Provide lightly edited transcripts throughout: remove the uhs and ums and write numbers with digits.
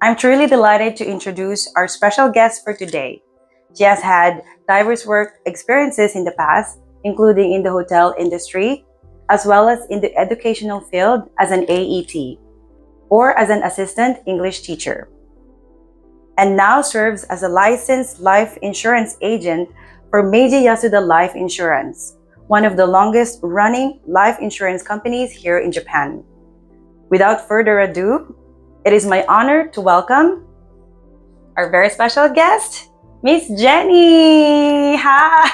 I'm truly delighted to introduce our special guest for today. She has had diverse work experiences in the past, including in the hotel industry, as well as in the educational field as an AET or as an assistant English teacher, and now serves as a licensed life insurance agent for Meiji Yasuda Life Insurance, one of the longest running life insurance companies here in Japan. Without further ado, it is my honor to welcome our very special guest, Miss Jenny! Hi!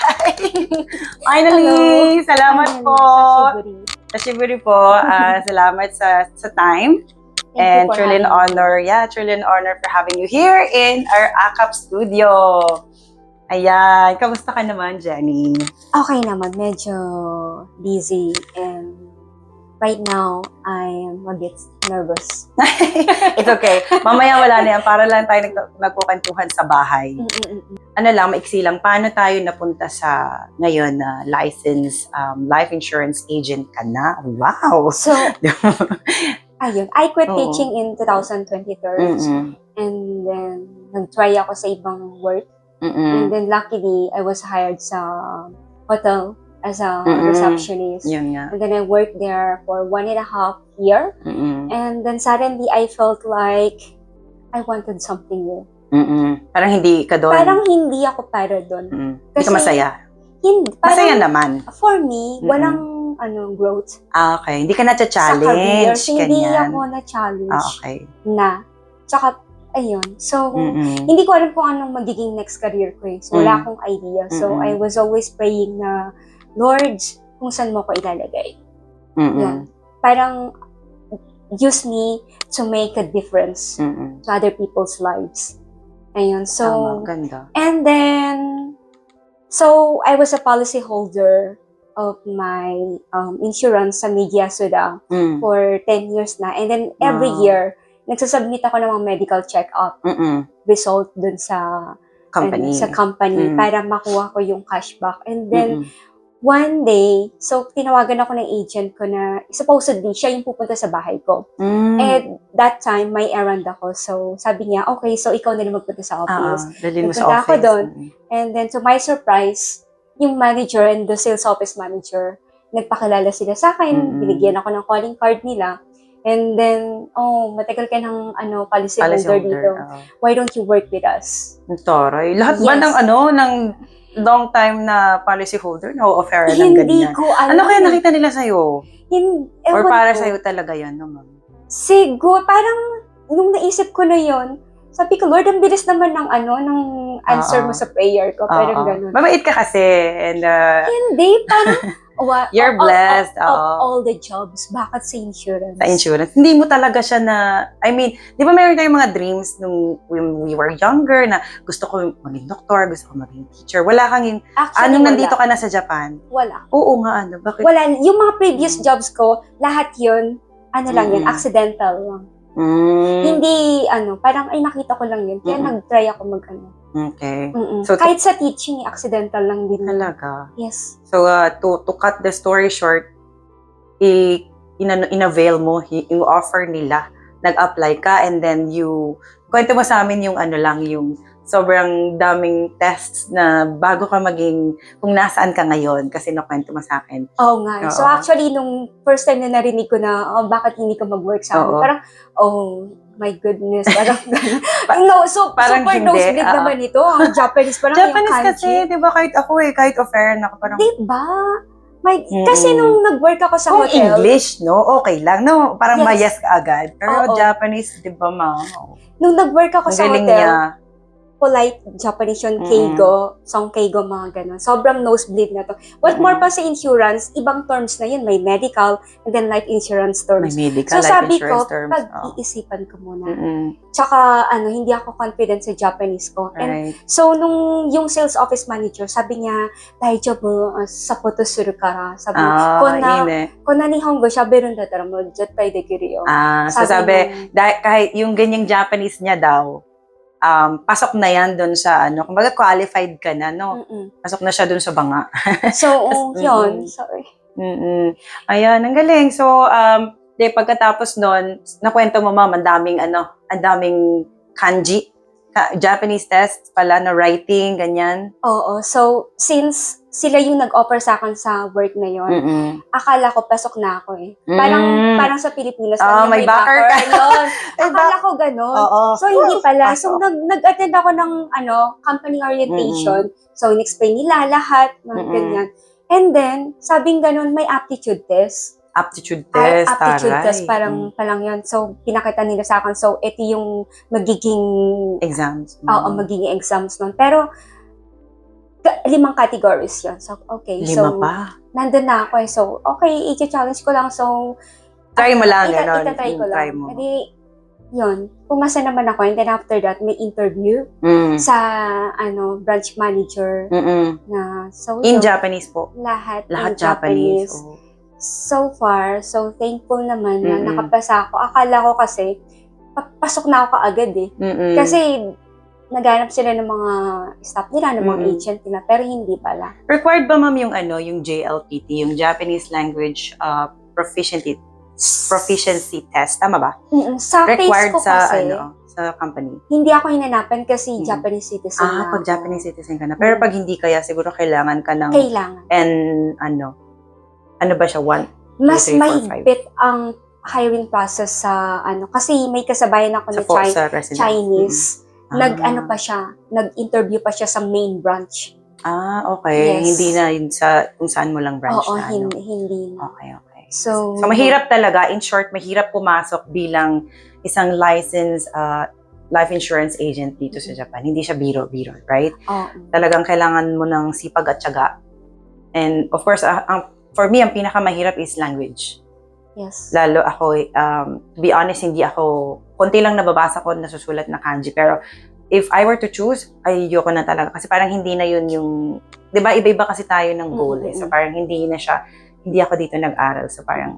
Finally! Hello. Salamat Finally, po! Sashiburi. Sashiburi po. Salamat sa time. Thank And you for truly an having me. honor, truly an honor for having you here in our AKAP studio. Ayan, kamusta ka naman, Jenny? Okay naman, medyo busy and right now, I'm a bit nervous. It's okay. Mamaya wala na yan. Para lang tayo magkukwentuhan sa bahay. Ano lang, maiksi lang. Paano tayo napunta sa ngayon na licensed life insurance agent ka na? Wow! So, ayun, I quit Oo. teaching in 2023 Mm-mm. and then nag-try ako sa ibang work and Mm-mm. then luckily, I was hired sa hotel as a receptionist. Yun nga. And then I worked there for 1.5 years. Mm-mm. And then suddenly, I felt like I wanted something new. Parang hindi ka doon. Parang hindi ako para doon. Hindi ka masaya. Hindi, Masaya parang, naman. for me, walang growth Okay. Hindi ka sa na-challenge. career. So, hindi Ganyan. ako na-challenge Okay. na. Tsaka, ayun. So, hindi ko alam kung anong magiging next career ko eh. So, wala akong idea. So, I was always praying na, Lord, kung saan mo ko ilalagay. Yan. Parang, use me to make a difference to other people's lives. Ayun. So, Tama, ganda. and then, so I was a policy holder of my insurance sa Meiji Yasuda for 10 years na. And then, every Wow. year, nagsasubmit ako ng mga medical check-up result dun sa Company. sa company para makuha ko yung cashback. And then, one day, so tinawagan ako ng agent ko na supposedly siya yung pupunta sa bahay ko. And that time, may errand ako. So sabi niya, okay, so ikaw na lang magpunta sa office. Dalhin mo sa Nagpunta ako office. doon. And then to my surprise, yung manager and the sales office manager, nagpakilala sila sa akin, binigyan ako ng calling card nila. And then, matagal ka ng policy holder dito. Why don't you work with us? Taray. Lahat ba Yes. ng long time na policy holder na-offer ng Hindi ganyan? ko alam. Ano kaya nakita nila sa'yo? Or Ewan para ko. sa'yo talaga yan, no, ma'am? Siguro, parang, nung naisip ko na yon, sabi ko, Lord, ang bilis naman ng answer mo sa prayer ko. Parang ganun. Mabait ka kasi. And, Hindi, parang, you're blessed. Of all the jobs, bakit sa insurance? Sa insurance. Hindi mo talaga siya na, I mean, di ba meron tayong mga dreams nung when we were younger na gusto ko maging doktor, gusto ko maging teacher. Wala kang yung, Actually, anong wala. nandito ka na sa Japan? Wala. Oo nga, bakit? Wala. Yung mga previous jobs ko, lahat yun, lang yun, accidental lang. Hindi, parang, ay, nakita ko lang yun. Kaya nag-try ako Okay. So, kahit sa teaching, accidental lang din. Talaga? Yes. So, to cut the story short, in-avail mo yung offer nila. Nag-apply ka and then kwento mo sa amin yung yung sobrang daming tests na bago ka maging, kung nasaan ka ngayon, kasi nakwento mo sa akin. Oo nga. So actually, nung first time na narinig ko na, bakit hindi ka mag-work sa amin, parang, my goodness, parang, Parang super hindi, nosebleed naman ito. Ang Japanese, parang Japanese yung kanji. kasi, di ba, kahit ako kahit offer na ako, parang, Diba? Kasi nung nag-work ako sa kung hotel, English, no, okay lang, no, parang Yes. mayas ka agad. Pero Oo. Japanese, di ba, ma'am? nung nag-work ako Ang sa galing hotel, niya. polite Japanese yun, keigo, song keigo, mga ganun. Sobrang nosebleed na to. What more pa sa insurance, ibang terms na yun. May medical, and then life insurance terms. May medical, So life sabi insurance ko, terms. pag-iisipan ko muna. Tsaka, hindi ako confident sa Japanese ko. And Right. so, nung yung sales office manager, sabi niya, "Daijoubu, sapoto suru kara." Sabi niya, kona nihongo shaberu n dattara mo zettai dekiru yo. So sabi, kahit yung ganyang Japanese niya daw, pasok na yan doon sa kumbaga qualified ka na, no? Pasok na siya doon sa banga. So, yun. Sorry. Ayan, ang galing. So, Di, pagkatapos nun, nakwento mo ma'am, ang daming kanji. Japanese test pala na writing, ganyan. Oo. So, since sila yung nag-offer sa akin sa work na yon, akala ko pasok na ako eh. Parang sa Pilipinas lang may backer ka. Yun. Akala ko ganun. Oo. So, hindi pala. So, Pasok. nag-attend ako ng company orientation. So, in-explain nila lahat, mga ganyan. And then, sabing ganun, may aptitude test. Aptitude test, Aptitude taray. test, parang yun. So, pinakita nila sa akin. So, ito yung magiging Exams. Oo, magiging exams nun. Pero, 5 categories yun. So, okay. 5 so, pa. nandun na ako eh. So, okay, i-challenge ko lang. So, Try mo lang, gano'n. Itatry ko Try lang. mo. Edi, yun. Pumasa naman ako. And then after that, may interview sa, branch manager na, so, In yun, Japanese po. lahat Lahat in Japanese. Oh. So far, so thankful naman na nakapasa ako. Akala ko kasi, pasok na ako kaagad eh. Kasi, naghanap sila ng mga staff nila, ng mga agent nila, pero hindi pala. Required ba ma'am yung JLPT, yung Japanese Language Proficiency Test? Tama ba? Sa Required face ko sa, kasi, sa company? hindi ako hinanapan kasi Japanese citizen na Pag ako. Japanese citizen ka na. Pero pag hindi kaya, siguro kailangan ka ng... Kailangan. And ano ba siya? 1, 2, Mas 3, 4, 5? mahigpit ang hiring process sa kasi may kasabayan ako na sa resident. Chinese. Nag-interview pa siya sa main branch. Okay. Yes. Hindi na yun sa kung saan mo lang branch Oo, na. hindi na. Okay. So, mahirap talaga. In short, mahirap pumasok bilang isang licensed life insurance agent dito sa Japan. Hindi siya biro-biro, right? Talagang kailangan mo ng sipag at tiyaga. And of course, for me, ang pinakamahirap is language. Yes. Lalo ako, to be honest, konti lang nababasa ko nasusulat na kanji. Pero if I were to choose, ayoko na talaga. Kasi parang hindi na yun yung, di ba, iba-iba kasi tayo ng goal. So parang hindi ako dito nag-aral. So parang,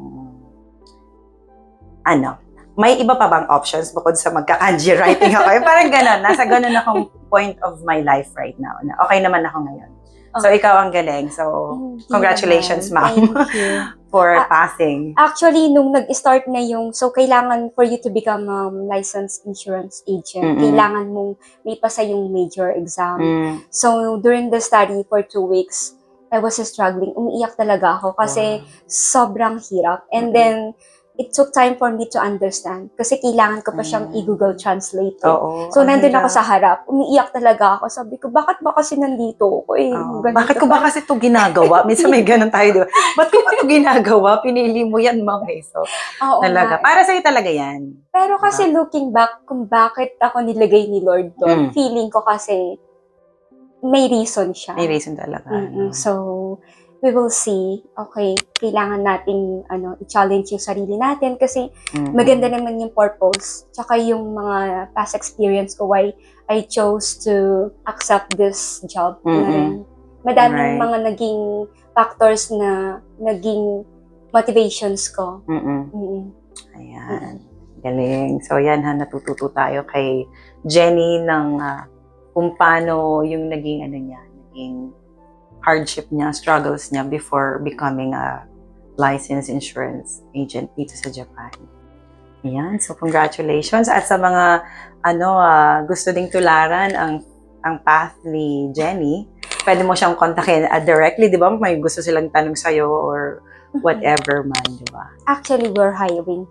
may iba pa bang options bukod sa magka-kanji writing ako? Parang gano'n. Nasa gano'n akong point of my life right now. Na okay naman ako ngayon. So, ikaw ang galing. So, congratulations, ma'am, for passing. Actually, nung nag-start na so kailangan for you to become licensed insurance agent, kailangan mong may pasa yung major exam. So, during the study for 2 weeks, I was struggling. Umiiyak talaga ako kasi sobrang hirap. And then, it took time for me to understand kasi kailangan ko pa siyang i-Google Translate. So, nandun ako sa harap. Umiiyak talaga ako. Sabi ko, bakit ba kasi nandito ako eh? Bakit ko ba kasi ito ginagawa? Minsan may ganun tayo, di ba? Ba't ko ba ito ginagawa? Pinili mo yan, ma'am. So, talaga. Para sa'yo talaga yan. Pero kasi looking back, kung bakit ako nilagay ni Lord doon, feeling ko kasi may reason siya. May reason talaga. So, we will see. Okay, kailangan nating i-challenge yung sarili natin kasi maganda naman yung purpose. Tsaka yung mga past experience ko why I chose to accept this job na rin. Madaming mga naging factors na naging motivations ko. Ayan. Galing. So, yan natututo tayo kay Jenny ng kung paano yung naging hardship niya, struggles niya before becoming a licensed insurance agent dito sa Japan. Ayan, so congratulations. At sa mga gusto ding tularan ang path ni Jenny, pwede mo siyang kontakin directly, di ba? May gusto silang tanong sa'yo or whatever man, di ba? Actually, we're hiring.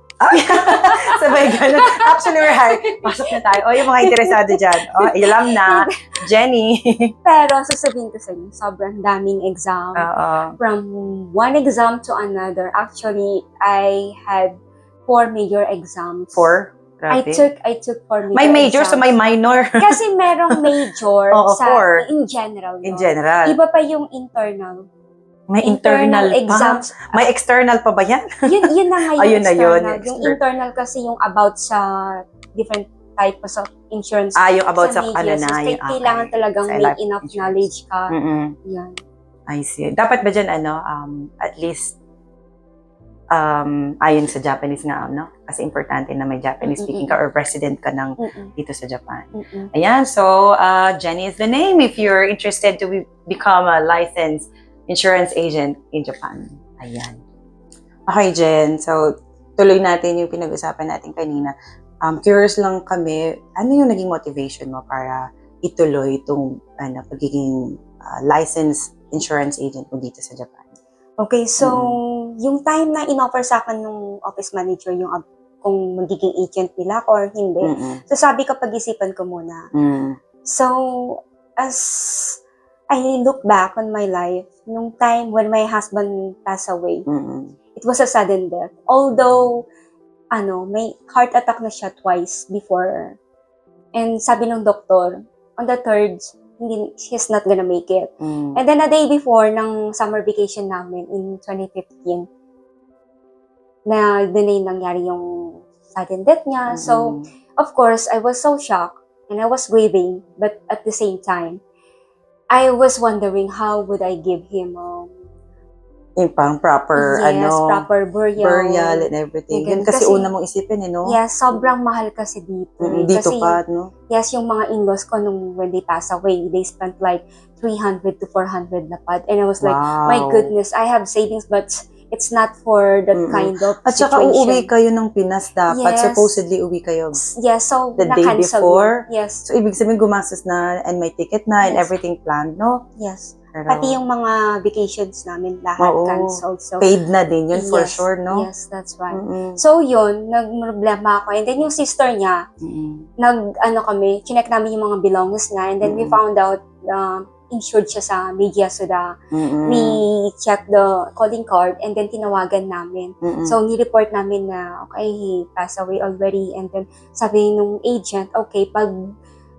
Sabay ganun. Actually, we're hiring. Pasok na tayo. Yung mga interesado dyan. Alam na, Jenny. Pero sasabihin ko sa inyo, sobrang daming exam. From one exam to another. Actually, I had 4 major exams. 4? Grabe. I took 4 major May major, exams. so may minor. Kasi merong major in general. In general. Iba pa yung internal. May internal exams. May external pa ba yan? Yun na nga yung Ayun external. na yun. Yung internal kasi yung about sa different types of insurance. Yung about sa kailangan talagang may enough knowledge ka. Yan. I see. Dapat ba dyan, at least, ayon sa Japanese nga, kasi importante na may Japanese speaking ka or resident ka ng dito sa Japan. Ayan, so, Jenny is the name if you're interested to become a licensed insurance agent in Japan. Ayan. Okay, Jen. So, tuloy natin yung pinag-usapan natin kanina. Curious lang kami, ano yung naging motivation mo para ituloy itong pagiging licensed insurance agent mo dito sa Japan? Okay, so yung time na in-offer sa akin ng office manager yung kung magiging agent nila ako or hindi, so sabi ko pag-isipan ko muna. So, as I look back on my life, nung time when my husband passed away, it was a sudden death. Although, may heart attack na siya twice before. And sabi ng doktor, on the third, he's not gonna make it. And then a day before ng summer vacation namin in 2015, na doon na yung nangyari yung sudden death niya. So, of course, I was so shocked and I was grieving, but at the same time, I was wondering how would I give him yung pang proper, proper burial and everything. Yun Again, kasi kasi una mong isipin, no? Yes, sobrang mahal kasi dito. Dito kasi, pa, no? Yes, yung mga in-laws ko nung when they passed away, they spent like 300 to 400 na pad. And I was like, my goodness, I have savings but it's not for that kind of At saka situation. uuwi kayo ng Pinas dapat. Yes. Supposedly uwi kayo Yes, so the day na-cancel before. yun. Yes. So, ibig sabihin gumastos na and may ticket na and Yes. everything planned, no? Yes. Pero, Pati yung mga vacations namin lahat canceled. So, paid na din yun for yes, sure, no? Yes, that's right. So, yun, nag-problema ako. And then yung sister niya, chinek namin yung mga belongings niya. And then we found out insured siya sa media. So, we checked the calling card and then tinawagan namin. So, ni-report namin na, okay, he passed away already. And then, sabi nung agent, okay, pag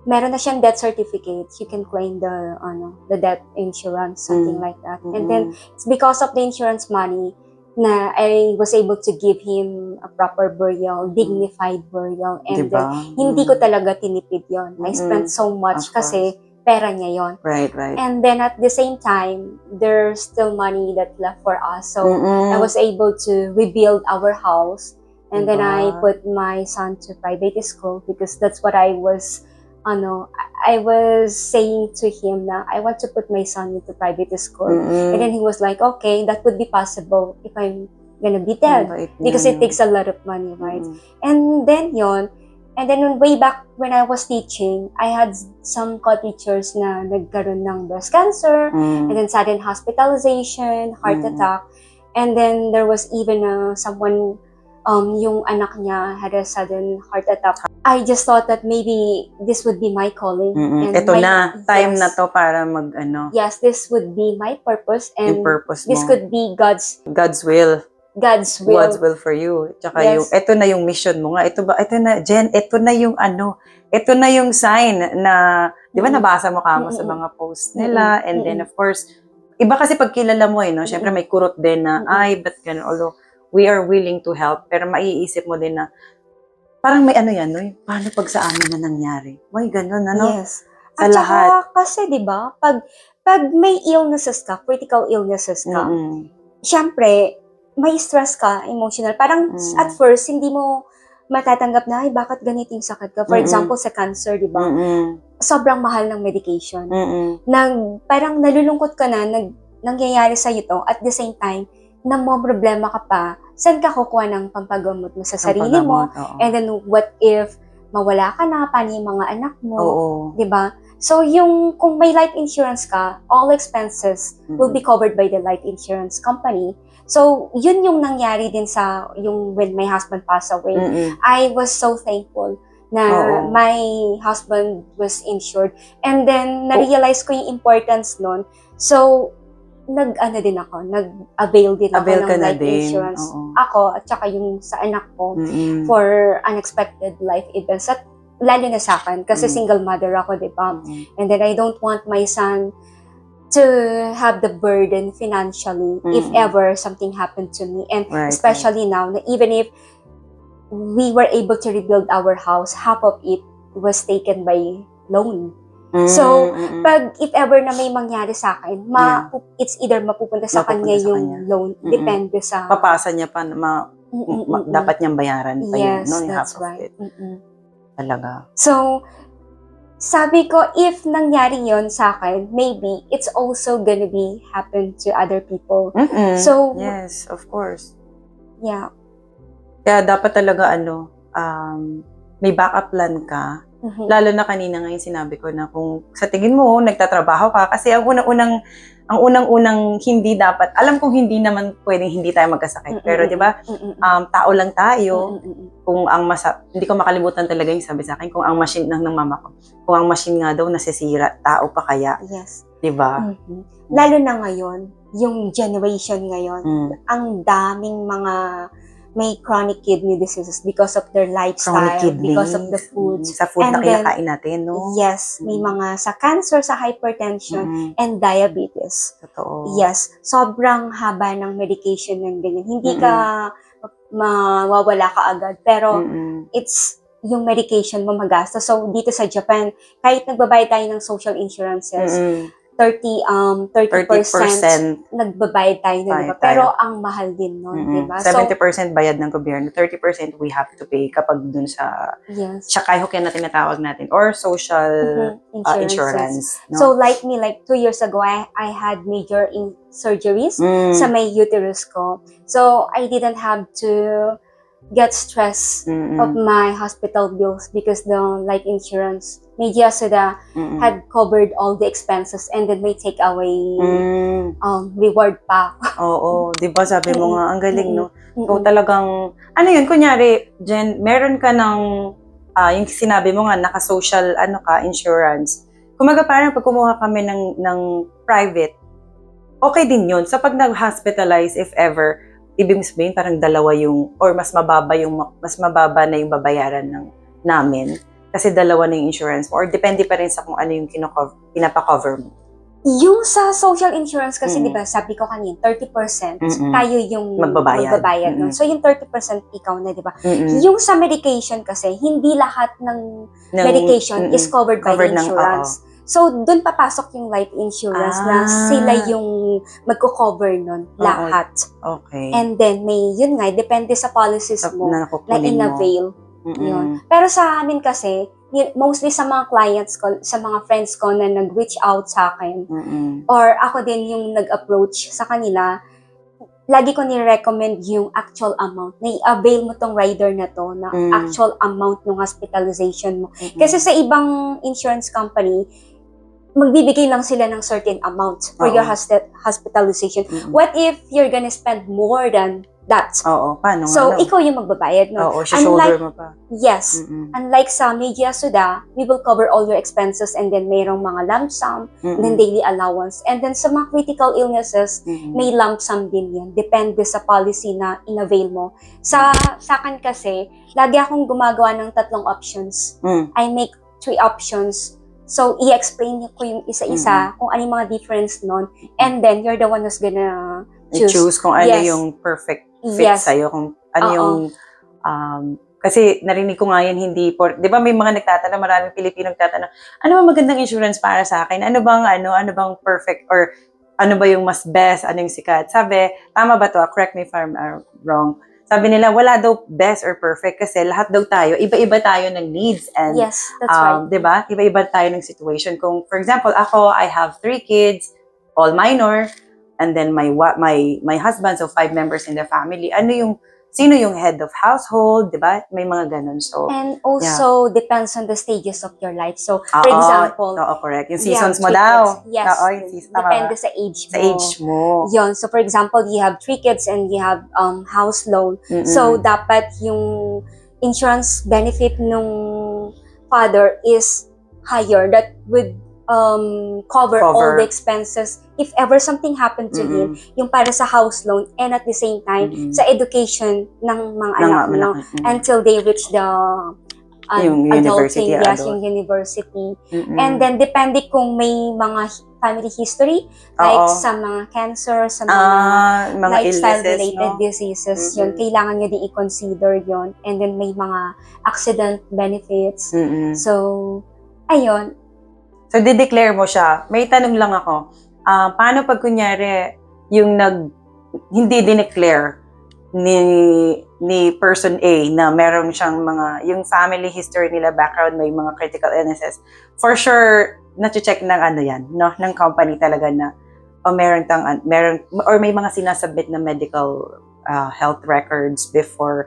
meron na siyang death certificate, you can claim the death insurance, something like that. And then, it's because of the insurance money na I was able to give him a proper burial, dignified burial. And diba? then, hindi ko talaga tinipid yon. I spent so much kasi pera niya yon. Right. And then, at the same time, there's still money that left for us. So, I was able to rebuild our house. And then, I put my son to private school because that's what I was saying to him na I want to put my son into private school. And then he was like, okay, that would be possible if I'm gonna be dead. Because it takes a lot of money, right? And then way back when I was teaching, I had some co-teachers na nagkaroon ng breast cancer, and then sudden hospitalization, heart attack, and then there was even someone, yung anak niya had a sudden heart attack. I just thought that maybe this would be my calling. And ito time na to para Yes, this would be my purpose. And yung purpose this mo. could be God's will. God's will for you. Tsaka ito na yung mission mo nga. Ito na, Jen, ito na yung sign na, di ba nabasa mo kamo sa mga post nila. And then of course, iba kasi pag kilala mo no? Syempre may kurot din na, ba't ganun? Although, we are willing to help, pero maiisip mo din na, parang may no? Paano pag sa amin na nangyari? May ganun, Yes. Sa At lahat. saka, kasi di ba, pag may illnesses ka, critical illnesses ka, syempre, may stress ka, emotional. Parang at first, hindi mo matatanggap na, bakit ganito yung sakit ka? For example, sa cancer, di ba? Sobrang mahal ng medication. Parang nalulungkot ka na, nangyayari sa'yo to, at the same time, na mo problema ka pa, saan ka kukuha ng pampagamot mo sa sarili mo? And then, what if mawala ka na, paano yung mga anak mo? Di ba? So, kung may life insurance ka, all expenses will be covered by the life insurance company. So, yun yung nangyari din when my husband passed away. I was so thankful na my husband was insured. And then, na-realize ko yung importance nun. So, nag-avail din ako ng life insurance. Ako, at saka yung sa anak ko, for unexpected life events. At lalo na sa akin, kasi single mother ako, di ba? And then I don't want my son to have the burden financially if ever something happened to me. And especially now, na even if we were able to rebuild our house, half of it was taken by loan. So, if ever na may mangyari sa akin, it's either mapupunta sa kanya yung loan, depende sa... Papasa niya pa, dapat niyang bayaran pa yun, no? That's right. Talaga. So, sabi ko, if nangyari yon sa akin, maybe it's also gonna be happen to other people. So, yes, of course. Yeah. Kaya dapat talaga may backup plan ka. Mhm. Lalo na kanina nga yung sinabi ko na kung sa tingin mo nagtatrabaho ka kasi ang unang-unang hindi dapat, alam kong hindi naman pwedeng hindi tayo magkasakit. Pero 'di ba, tao lang tayo. Kung hindi ko makalimutan talaga yung sabi sa akin, kung ang machine ng mama ko, kung ang machine nga daw nasisira, tao pa kaya, Yes. 'di ba? Lalo na ngayon, yung generation ngayon, ang daming mga may chronic kidney diseases because of their lifestyle, Chronic kidney. because of the foods. Sa food na And then, kinakain natin, no? Yes, may mga sa cancer, sa hypertension, and diabetes. Totoo. Yes, sobrang haba ng medication ng ganyan. Hindi ka mawawala ka agad, pero it's yung medication mo magastos. So, dito sa Japan, kahit nagbabayad tayo ng social insurances, 30% nagbabayad tayo nun, diba? Pero ang mahal din nun, diba? 70% bayad ng gobyerno, 30% we have to pay kapag dun sa Shakayhoken na tinatawag natin, or social insurance. No? So like me, like 2 years ago, I had major surgeries sa may uterus ko. So I didn't have to get stress of my hospital bills because the life insurance Media Soda had covered all the expenses and then may take away reward pa. Oo, 'di ba sabi mo nga ang galing, no? So talagang ano 'yun, kunyari, Jen, meron ka ng yung sinabi mo nga naka-social insurance. Kumaga parang pag kumuha kami ng private, okay din 'yun. Sa pag nag-hospitalize, if ever, ibig sabihin parang dalawa yung, or mas mababa na yung babayaran namin. Kasi dalawa na yung insurance mo, or depende pa rin sa kung ano yung pinapa-cover mo. Yung sa social insurance kasi, di ba, sabi ko kanina, 30% tayo yung magbabayad nun. So, yung 30% ikaw na, di ba? Yung sa medication kasi, hindi lahat ng medication is covered by the insurance. So, dun papasok yung life insurance na sila yung magko-cover nun, lahat. Okay. And then, yun nga, depende sa policies mo na in-avail. Yun. Mm-mm. Pero sa amin kasi, mostly sa mga clients ko, sa mga friends ko na nag-reach out sa akin, or ako din yung nag-approach sa kanila, lagi ko ni-recommend yung actual amount. Na i-avail mo tong rider na to, na actual amount ng hospitalization mo. Kasi sa ibang insurance company, magbibigay lang sila ng certain amount for your hospitalization. What if you're gonna spend more than that? Oo, paano nga? So, ikaw yung magbabayad, no? Oo, shoulder mo pa. Yes. Unlike sa Media Soda, we will cover all your expenses and then mayroong mga lump sum, and then daily allowance. And then sa mga critical illnesses, may lump sum din yan. Depende sa policy na in-avail mo. Sa akin kasi, lagi akong gumagawa ng 3 options. I make 3 options. So, i-explain ko yung isa-isa kung ano yung mga difference nun. And then, you're the one who's gonna choose kung ano yung perfect fit sa'yo, kung ano yung kasi narinig ko nga yan, di ba may mga nagtatanong, maraming Pilipino nagtatanong, ano ba magandang insurance para sa akin? Ano bang perfect, or ano ba yung mas best, ano yung sikat? Sabi, tama ba to? Correct me if I'm wrong. Sabi nila, wala daw best or perfect kasi lahat daw tayo, iba-iba tayo ng needs. And, yes, that's right. Diba? Iba-iba tayo ng situation. Kung, for example, I have 3 kids, all minor, and then my husband, so 5 members in the family. Sino yung head of household, diba? May mga ganun. So, and also, depends on the stages of your life. So, for example, correct. Yung seasons mo daw. Yes. Depende sa age mo. Sa age mo. Yun. So, for example, you have 3 kids and you have house loan. So, dapat yung insurance benefit nung father is higher. That would cover all the expenses if ever something happened to him, yung para sa house loan, and at the same time sa education ng mga anak mo until they reach the yung adulting, yung university. And then depende kung may mga family history, like sa mga cancer, sa mga lifestyle-related diseases, yun, kailangan nyo din i-consider yun. And then may mga accident benefits. So, ayun. So, di-declare mo siya. May tanong lang ako. Paano pag kunyari, yung hindi dineclare ni person A na meron siyang yung family history nila, background, may mga critical illnesses. For sure, na-check ng yan, no? Ng company talaga na, meron, or may mga sinasubmit na medical health records before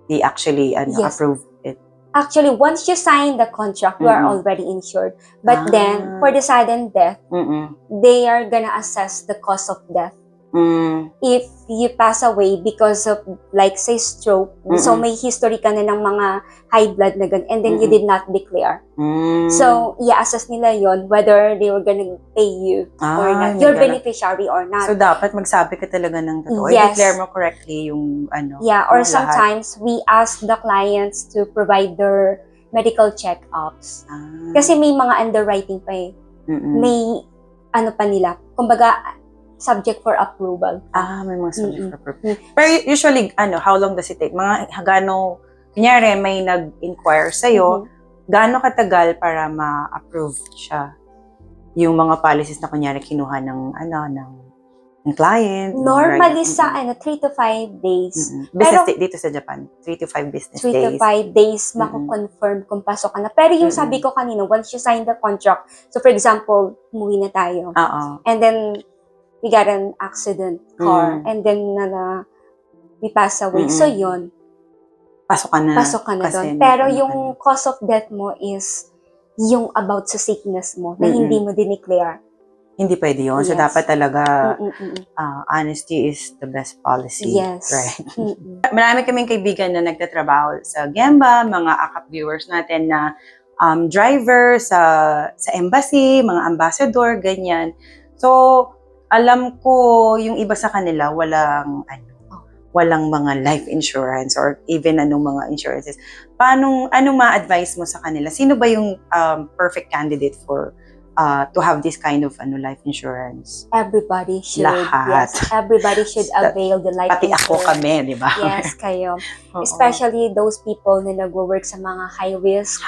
they actually Yes. approve it. Actually, once you sign the contract, you are Mm-mm. already insured. But Ah. then, for the sudden death, Mm-mm. they are gonna assess the cause of death. Mm. If you pass away because of, like, say, stroke, so Mm-mm. may history ka na ng mga high blood na ganun, and then you Mm-mm. did not declare. Mm. So, i-assess nila yon whether they were gonna pay you or Ah, not. may Your ganun. beneficiary or not. So, dapat magsabi ka talaga ng totoo. Yes. I-declare mo correctly yung Yeah, or lahat. sometimes we ask the clients to provide their medical checkups. Ah. Kasi may mga underwriting pa eh. Mm-mm. May pa nila. Kumbaga, subject for approval. May mga subject Mm-mm. for approval. Pero usually, how long does it take? Mga gano, kunyari may nag-inquire sa'yo, gaano katagal para ma-approve siya? Yung mga policies na kunyari kinuha ng client. Normally sa 3 to 5 days. Business Pero, dito sa Japan, 3 to 5 business 3 to days. 5 days, mako-confirm kung pasok ka na. Pero yung sabi ko kanina, once you sign the contract, so for example, umuwi na tayo. And then, we got an accident car. And then, we pass away. So, yun. Pasok ka na doon. Pero yung cause of death mo is yung about sa sickness mo na hindi mo dineclare. Hindi pwede yun. So, Yes. dapat talaga honesty is the best policy. Yes. Right? Marami kaming kaibigan na nagtatrabaho sa Gemba, mga akap viewers natin na driver sa embassy, mga ambassador, ganyan. So, alam ko yung iba sa kanila walang mga life insurance or even anong mga insurances. Anong ma-advise mo sa kanila? Sino ba yung perfect candidate for to have this kind of life insurance? Everybody should. Lahat. Yes, everybody should avail the life Pati insurance. ako kami, di ba? Yes, kayo. Especially those people na nag-work sa mga high risk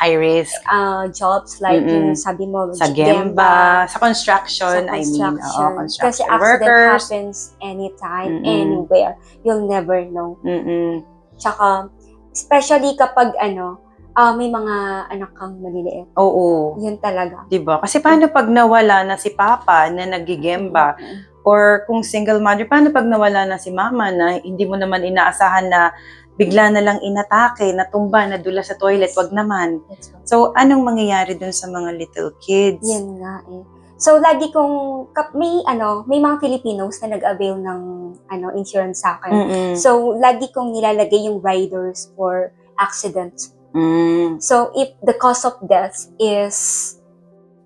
jobs like yung sabi mo, sa Gemba, sa construction, construction Kasi accident workers. happens anytime, anywhere. You'll never know. Tsaka, especially kapag may mga anak kang maliliit. Oo. Yun talaga. Diba? Kasi paano pag nawala na si Papa na nagigemba? Or kung single mother, paano pag nawala na si Mama na hindi mo naman inaasahan na bigla na lang inatake, natumba, nadula sa toilet? Wag naman. So, anong mangyayari dun sa mga little kids? Yan nga eh. So, lagi kong, may mga Filipinos na nag-avail ng insurance sa akin. So, lagi kong nilalagay yung riders for accidents. So, if the cause of death is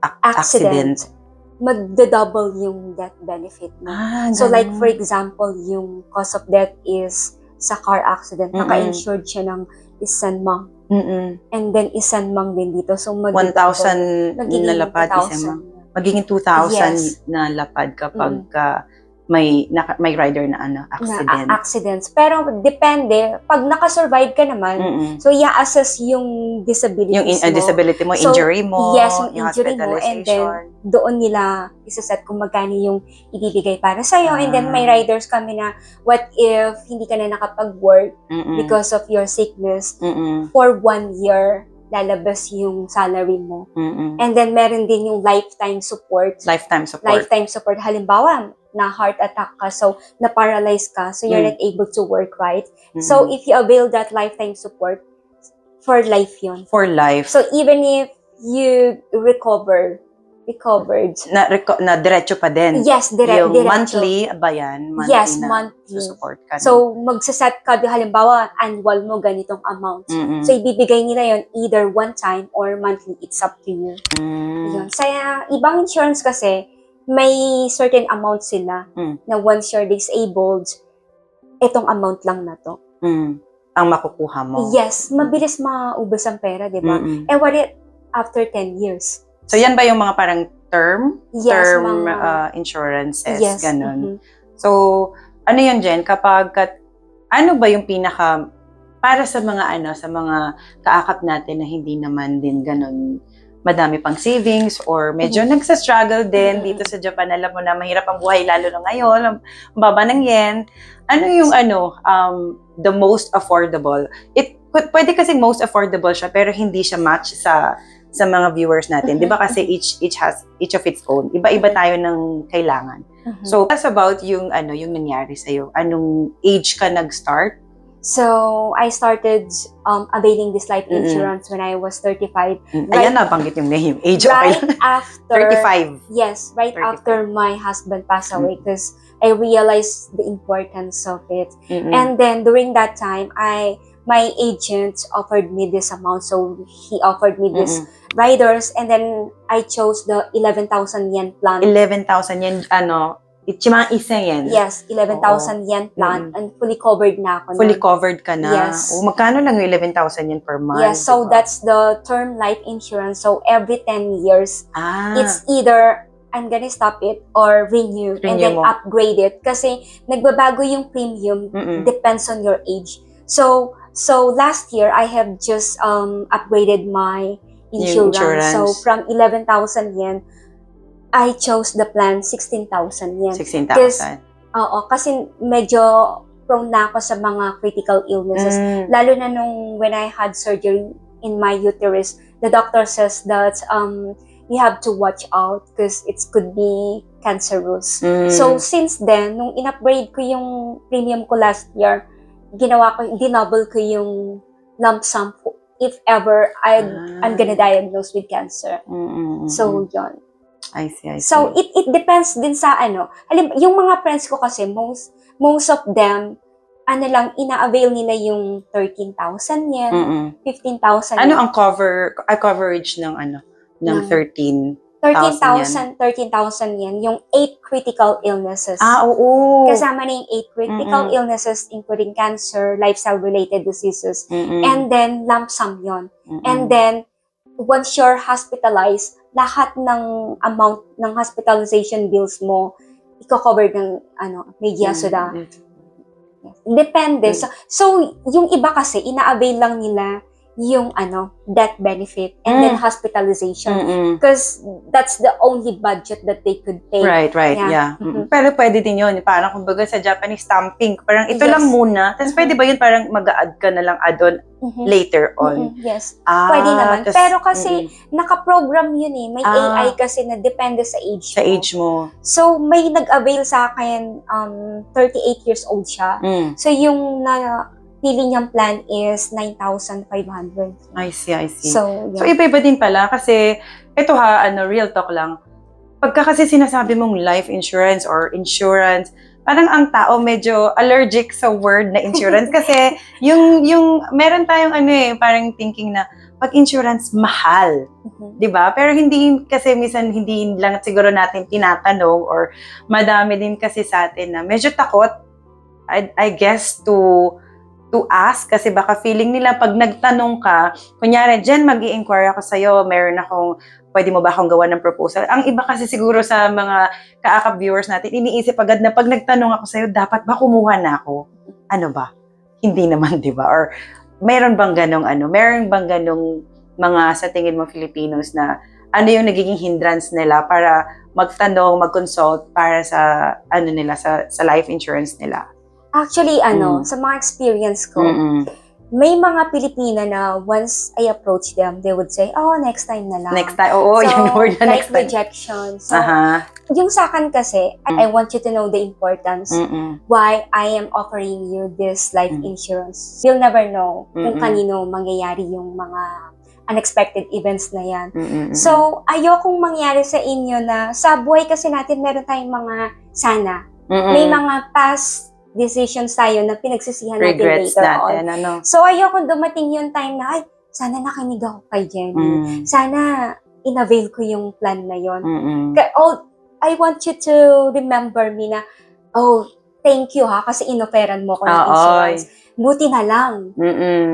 accident, magda-double yung death benefit mo. So, like, for example, yung cause of death is sa car accident, naka-insured siya ng isang mang. And then, isang mang din dito. So, 1,000 na lapad, magiging 2,000 yes. na lapad kapag may rider na accident. Accidents. Pero depende, pag nakasurvive ka naman, so i-assess yung disability mo. Yung disability mo, injury mo, yes, yung injury mo, and then doon nila isaset kung magkano yung ibibigay para sa'yo. And then may riders kami na, what if hindi ka na nakapag-work because of your sickness for 1 year, lalabas yung salary mo. And then meron din yung lifetime support. Lifetime support. Halimbawa, na heart attack ka, so na-paralyze ka, so you're not able to work, right? So if you avail that lifetime support, for life yun. For life. So even if you recovered, na diretso pa din. Yes, diretso. Yung monthly ba yan? Monthly yes, na monthly. Support ka. So, magsaset ka, halimbawa, annual mo ganitong amount. So, ibibigay nila yon either one time or monthly. It's up to you. Yun. Sa ibang insurance kasi, may certain amount sila na once you're disabled, etong amount lang na to. Ang makukuha mo. Yes, mabilis maubos ang pera, di ba? And what if after 10 years? So, yan ba yung mga parang term mga insurances? Yes. Ganun. So, ano yun, Jen? Ano ba yung para sa mga sa mga kaakap natin na hindi naman din ganun madami pang savings or medyo nagsa-struggle din dito sa Japan. Alam mo na mahirap ang buhay lalo na ngayon, ang baba ng yen. Ano yung the most affordable? Pwede kasi most affordable siya pero hindi siya match sa mga viewers natin. 'Di ba kasi each of its own. Iba-iba tayo ng kailangan. So that's about yung nangyari sa iyo. Anong age ka nag-start So, I started availing this life insurance when I was 35. Ayan, nabanggit yung name. Age, okay Right lang. after... 35. Yes, right 35. after my husband passed away because I realized the importance of it. And then, during that time, my agent offered me this amount. So, he offered me this riders and then I chose the 11,000 yen plan. 11,000 yen, ichimang isa yen. Yes, 11,000 yen plan and fully covered na ako. Fully covered ka na. Yes. Magkano lang yung 11,000 yen per month? Yes, so diba? that's the term life insurance. So every 10 years, it's either I'm gonna stop it or renew and then upgrade it. Kasi nagbabago yung premium depends on your age. So last year, I have just upgraded my insurance. So from 11,000 yen, I chose the plan 16,000 yen. 16,000. Oo, kasi medyo prone na ako sa mga critical illnesses. Lalo na when I had surgery in my uterus, the doctor says that you have to watch out because it could be cancerous. So since then, nung in-upgrade ko yung premium ko last year, dinouble ko yung lump sum if ever I'm gonna diagnose with cancer. So, yun. I see. So, it depends din sa yung mga friends ko kasi, most of them, ina-avail nila yung 13,000 yen, 15,000 yen. Ano ang coverage ng 13,000 yen, yung 8 critical illnesses. Oo. Kasama na yung 8 critical illnesses, including cancer, lifestyle-related diseases, and then lump sum yun. And then, once you're hospitalized, lahat ng amount ng hospitalization bills mo, i-cover ng media soda. Depende. So, yung iba kasi, ina-avail lang nila yung death benefit and then hospitalization because that's the only budget that they could pay. Right, yeah. Pero pwede din yun, parang kumbaga sa Japanese stamping, parang ito lang muna, tapos pwede ba yun parang mag-a-add ka na lang add-on later on? Yes, pwede naman. Pero kasi naka-program yun may AI kasi na depende sa age sa age mo. So, may nag-avail sa akin, 38 years old siya. So, yung pili niyang plan is 9,500. I see. So, So, iba-iba din pala kasi ito real talk lang. Pagka kasi sinasabi mong life insurance or insurance, parang ang tao medyo allergic sa word na insurance kasi yung meron tayong parang thinking na pag insurance mahal, 'di ba? Pero hindi kasi minsan hindi lang siguro natin tinatanong or madami din kasi sa atin na medyo takot I guess to ask kasi baka feeling nila pag nagtanong ka, kunyari, Jen, mag-i-inquire ako sa'yo, pwede mo ba akong gawa ng proposal? Ang iba kasi siguro sa mga kaakap viewers natin, iniisip agad na pag nagtanong ako sa'yo, dapat ba kumuha na ako? Ano ba? Hindi naman, di ba? Or meron bang ganong mga sa tingin mo Filipinos na yung nagiging hindrance nila para magtanong, mag-consult para sa sa life insurance nila? Actually, sa mga experience ko, may mga Pilipina na once I approach them, they would say, next time na lang. Next time, yung word na next time. Rejection. So, yung sa akin kasi, I want you to know the importance why I am offering you this life insurance. You'll never know kung kanino mangyayari yung mga unexpected events na yan. So, ayokong mangyari sa inyo na sa buhay kasi natin meron tayong mga sana. May mga past decisions tayo na pinagsisihan natin regrets later natin, on. So, ayoko dumating yung time na, sana nakinig ako kay Jenny. Sana in-avail ko yung plan na yun. I want you to remember me na, thank you kasi inoferan mo ko ng insurance. Buti na lang.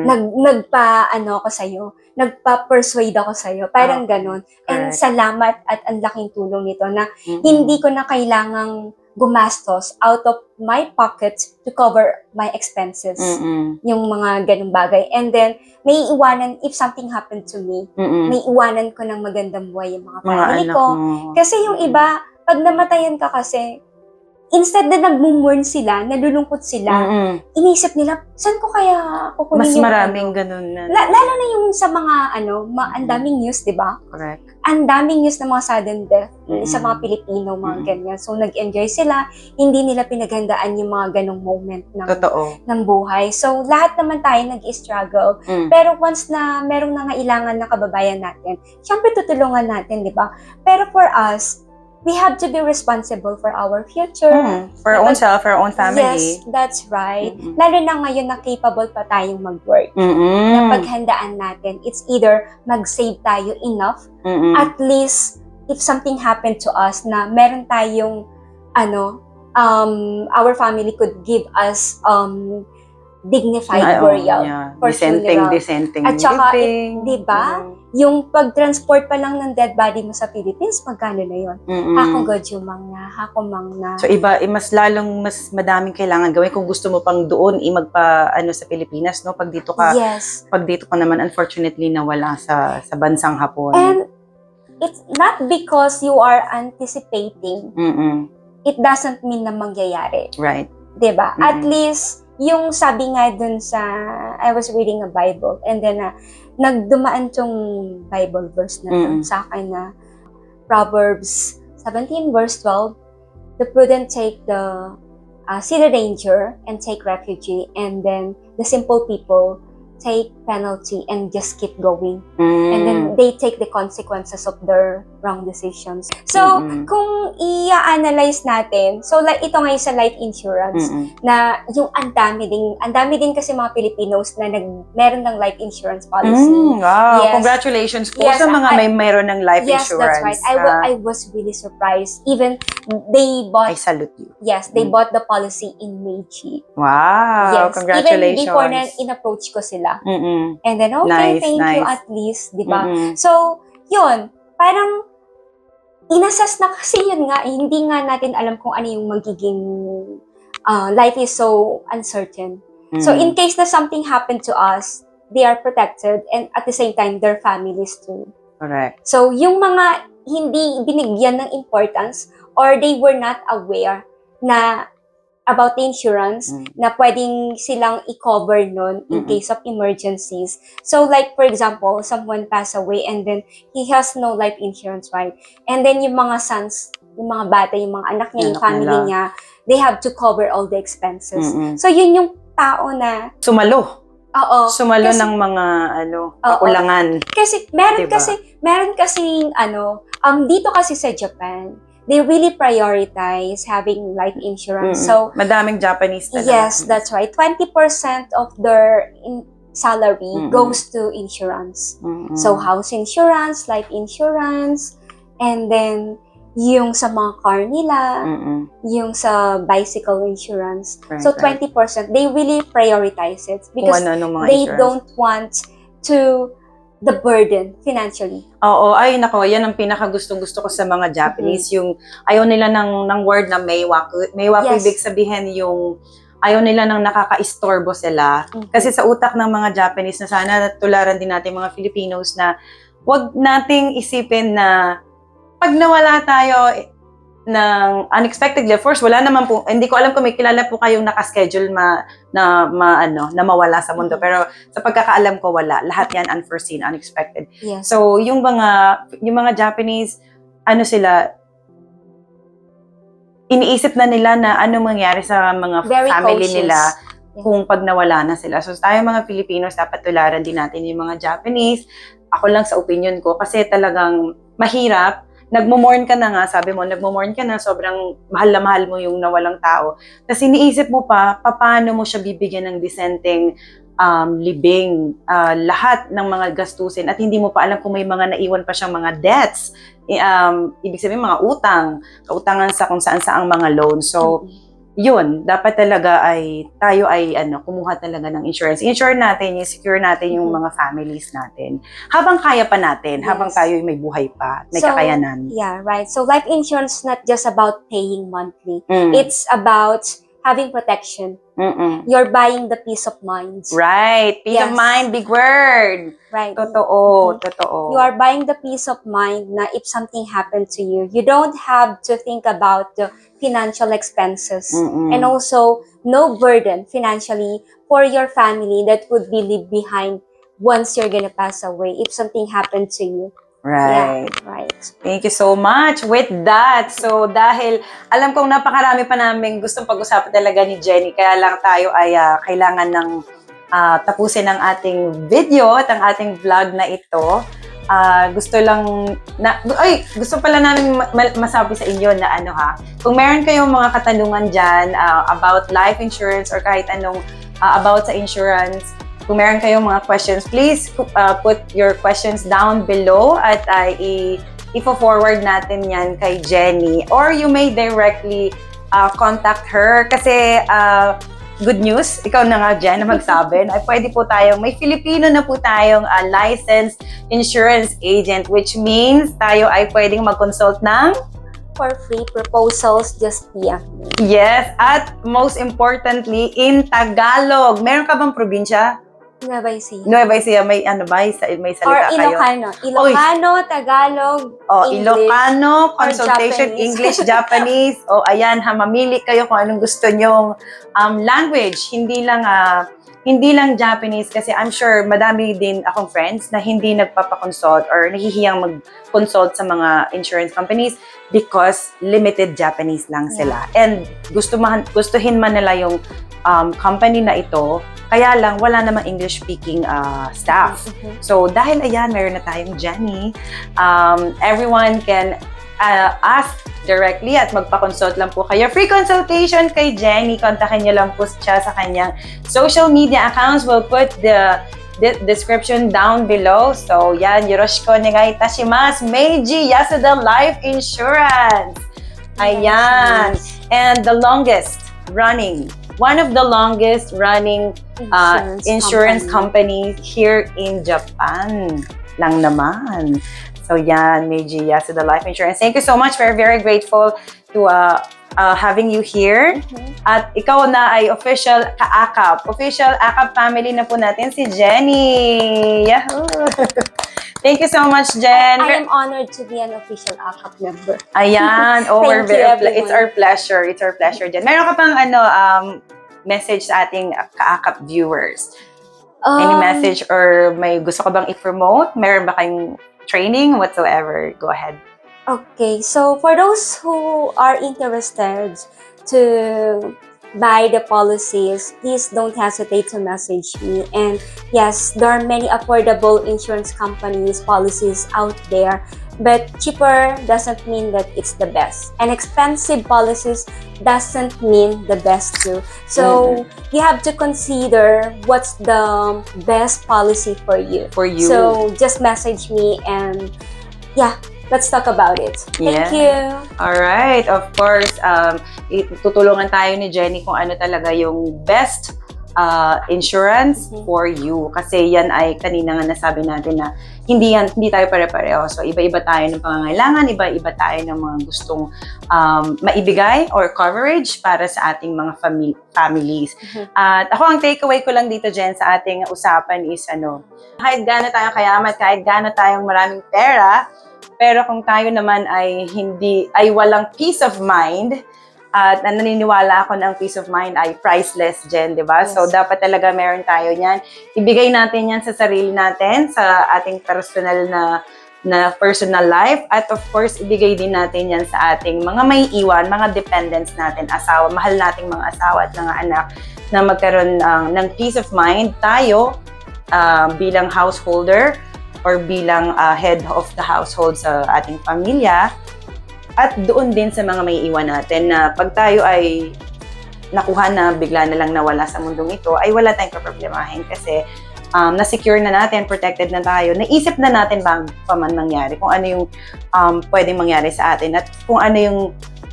Nagpa-ako sa'yo. Nagpa-persuade ako sa'yo. Parang ganun. And salamat at ang laking tulong nito na hindi ko na kailangang gumastos out of my pocket to cover my expenses. Yung mga ganung bagay. And then, may iwanan, if something happened to me, may iwanan ko ng magandang buhay yung mga family ko. Kasi yung iba, pag namatayan ka kasi, instead na nagmumurn sila, nalulungkot sila, inisip nila, saan ko kaya kukunin Mas yung maraming ganun na. lalo na yung sa mga ang daming news, di ba? Correct. Ang daming news ng mga sudden death sa mga Pilipino, mga ganyan. So, nag-enjoy sila, hindi nila pinaghandaan yung mga ganong moment Totoo. ng buhay. So, lahat naman tayo nag-struggle. Pero once na merong nangailangan na kababayan natin, syempre tutulungan natin, di ba? Pero for us, we have to be responsible for our future. For our own self, for our own family. Yes, that's right. Lalo na ngayon na capable pa tayong mag-work. Na paghandaan natin, it's either mag-save tayo enough, at least if something happened to us na meron tayong, our family could give us dignified burial for funeral. Dissenting At saka, living. di ba? Yung pag-transport pa lang ng dead body mo sa Philippines, magkano na yun? Hakong godyumang na, hakomang na. So mas madaming kailangan gawin kung gusto mo pang doon sa Pilipinas, no? Pag dito ka naman unfortunately nawala sa bansang Hapon. And it's not because you are anticipating. It doesn't mean na mangyayari. Right. 'Di ba? At least yung sabi nga dun sa, I was reading a Bible, and then nagdumaan tong Bible verse na sa akin na Proverbs 17 verse 12, the prudent see the danger and take refuge, and then the simple people take penalty and just keep going. And then they take the consequences of their wrong decisions. So, kung i-analyze natin, so like ito ngayon sa life insurance, na yung ang dami din kasi mga Filipinos na meron ng life insurance policy. Wow, yes. Congratulations po sa mga meron ng life insurance. Yes, that's right. I was really surprised. Even they bought... I salute you. Yes, they bought the policy in Meiji. Wow, yes, congratulations. Even before na in-approach ko sila. And then, okay, thank you at least, di ba? So, yun, parang inassess na kasi yun nga, hindi nga natin alam kung ano yung magiging life is so uncertain. So, in case na something happened to us, they are protected, and at the same time, their families too. Correct. So, yung mga hindi binigyan ng importance or they were not aware na about the insurance na pwedeng silang i-cover nun in case of emergencies. So like, for example, someone passed away and then he has no life insurance, right? And then yung mga sons, yung mga bata, yung mga anak niya, yung family niya, they have to cover all the expenses. So yun yung tao na... Sumalo. Oo. Sumalo ng mga, kakulangan. Kasi, meron kasi, dito kasi sa Japan, they really prioritize having life insurance. So, madaming Japanese talaga. Yes, that's right. 20% of their salary goes to insurance. So, house insurance, life insurance, and then yung sa mga car nila, yung sa bicycle insurance. Right, so, 20%, they really prioritize it because they insurance. don't want to the burden financially. Oo, ay nako, yan ang pinakagustong-gusto ko sa mga Japanese, yung ayaw nila ng word na meiwaku. Meiwaku, ibig sabihin yung ayaw nila ng nakaka-istorbo sila. Kasi sa utak ng mga Japanese na sana tularan din natin mga Filipinos na wag nating isipin na pag nawala tayo ng unexpectedly, of course, wala naman po, hindi ko alam kung may kilala po kayong nakaschedule na mawala sa mundo. Pero sa pagkakaalam ko, wala. Lahat yan unforeseen, unexpected. Yes. So, yung mga Japanese, sila, iniisip na nila na ano mangyari sa mga very family cautious. nila kung pag nawala na sila. So, tayo mga Filipinos, dapat tularan din natin yung mga Japanese. Ako lang sa opinion ko, kasi talagang mahirap. Nagmo-mourn ka na nga, sabi mo, nagmo-mourn ka na, sobrang mahal na mahal mo yung nawalang tao. Tapos iniisip mo pa, paano mo siya bibigyan ng disenteng libing, lahat ng mga gastusin, at hindi mo pa alam kung may mga naiwan pa siyang mga debts. Ibig sabihin, mga kautangan sa kung saan saang mga loan. So, yun, dapat talaga tayo ay kumuha talaga ng insurance. Insure natin, secure natin yung mga families natin. Habang kaya pa natin, habang tayo may buhay pa, may kakayanan. Yeah, right. So life insurance is not just about paying monthly. It's about having protection. Mm-mm. You're buying the peace of mind. Right. Peace of Yes. mind, big word. Right. Totoo. Totoo. You are buying the peace of mind na if something happened to you, you don't have to think about the financial expenses. Mm-mm. And also, no burden financially for your family that would be leave behind once you're gonna pass away if something happened to you. Right. Yeah, right. Thank you so much with that. So, dahil alam kong napakarami pa namin gustong pag-usapan talaga ni Jenny, kaya lang tayo ay kailangan ng tapusin ang ating video at ang ating vlog na ito. Gusto pala namin masabi sa inyo na kung meron kayong mga katanungan dyan about life insurance or kahit anong about sa insurance, kung meron kayong mga questions, please put your questions down below at i-forward natin yan kay Jenny. Or you may directly contact her kasi good news, ikaw na nga Jen na magsabi, ay pwede po tayong, may Filipino na po tayong licensed insurance agent, which means tayo ay pwedeng mag-consult ng For free proposals, just PM me. Yes, at most importantly, in Tagalog. Meron ka bang probinsya? Nueva Ecija. Nueva Ecija, may may salita Or kayo? Ilocano. Ilocano, Tagalog, English. Ilocano, consultation, Japanese. English, Japanese. Ayan, mamili kayo kung anong gusto nyong language. Hindi lang Japanese kasi I'm sure madami din akong friends na hindi nagpapakonsult or nahihiyang mag-consult sa mga insurance companies because limited Japanese lang sila. And gustuhin man nila yung company na ito, kaya lang wala namang English-speaking staff. So dahil ayan, meron na tayong Jenny, everyone can ask directly at magpa-consult lang po kayo. Free consultation kay Jenny. Kontakin niyo lang po siya sa kanyang social media accounts. We'll put the description down below. So, yan. Yoroshiku onegai itashimasu. Meiji Yasuda Life Insurance. Ayan. And one of the longest running insurance companies here in Japan lang naman. So yan, Meiji Yasuda Life Insurance. Thank you so much. We're very grateful to having you here. At ikaw na ay official ka-AKAP. Official AKAP family na po natin si Jenny. Yahoo! Thank you so much, Jen. I am honored to be an official AKAP member. Ayan. It's our pleasure. It's our pleasure, Jen. Meron ka pang message sa ating ka-AKAP viewers? Any message or may gusto ka bang i-promote? Meron ba kayong training whatsoever? Go ahead. Okay, so for those who are interested to buy the policies, please don't hesitate to message me. And yes, there are many affordable insurance companies, policies out there, but cheaper doesn't mean that it's the best. And expensive policies doesn't mean the best too. So you have to consider what's the best policy for you. So just message me and yeah, let's talk about it. Thank you. Alright, of course, tutulungan tayo ni Jenny kung ano talaga yung best insurance for you. Kasi yan ay kanina nga nasabi natin na hindi tayo pare-pareho. So, iba-iba tayo ng pangangailangan, iba-iba tayo ng mga gustong maibigay or coverage para sa ating mga families. At ako, ang takeaway ko lang dito, Jen, sa ating usapan is kahit gaano tayong kayaman, kahit gaano tayong maraming pera, pero kung tayo naman ay walang peace of mind, at naniniwala ako na ang peace of mind ay priceless, Jen, di ba? Yes. So, dapat talaga meron tayo niyan. Ibigay natin yan sa sarili natin, sa ating personal na personal life. At of course, ibigay din natin yan sa ating mga may iwan, mga dependents natin, asawa, mahal nating mga asawa at mga anak, na magkaroon ng peace of mind tayo bilang householder or bilang head of the household sa ating pamilya. At doon din sa mga may iwan natin na pag tayo ay nakuha na, bigla na lang nawala sa mundong ito, ay wala tayong kaproblemahin kasi na-secure na natin, protected na tayo, naisip na natin bago pa man mangyari, kung ano yung pwedeng mangyari sa atin at kung ano yung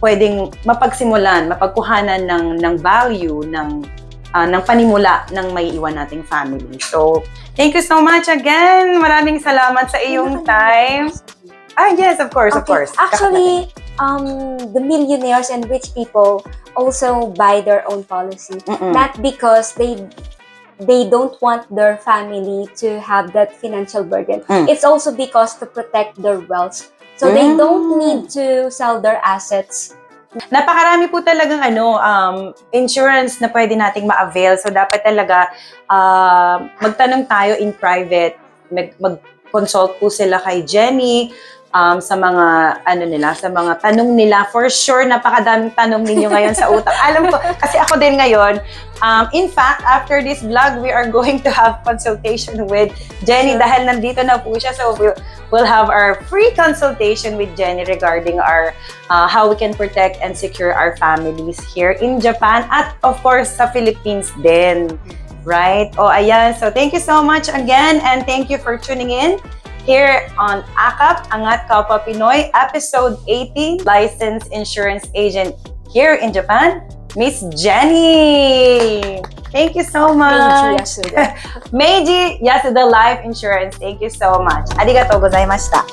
pwedeng mapagsimulan, mapagkuhanan ng value, ng panimula ng may iwan nating family. So, thank you so much again. Maraming salamat sa iyong time. Yes, of course. Actually, the millionaires and rich people also buy their own policy. Not because they don't want their family to have that financial burden. It's also because to protect their wealth. So they don't need to sell their assets. Napakarami po talagang insurance na pwede nating ma-avail. So dapat talaga magtanong tayo in private. Mag-consult po sila kay Jenny sa mga sa mga tanong nila. For sure, napakadaming tanong ninyo ngayon sa utak. Alam ko, kasi ako din ngayon. In fact, after this vlog, we are going to have consultation with Jenny dahil nandito na po siya. So we'll have our free consultation with Jenny regarding our how we can protect and secure our families here in Japan at of course sa Philippines din. Right? O ayan. So thank you so much again and thank you for tuning in here on AKAP, Angat Kapwa Pinoy, episode 18, licensed insurance agent here in Japan, Miss Jenny. Thank you so much. Yasuda. Meiji Yasuda Life Insurance. Thank you so much. Arigatou gozaimashita.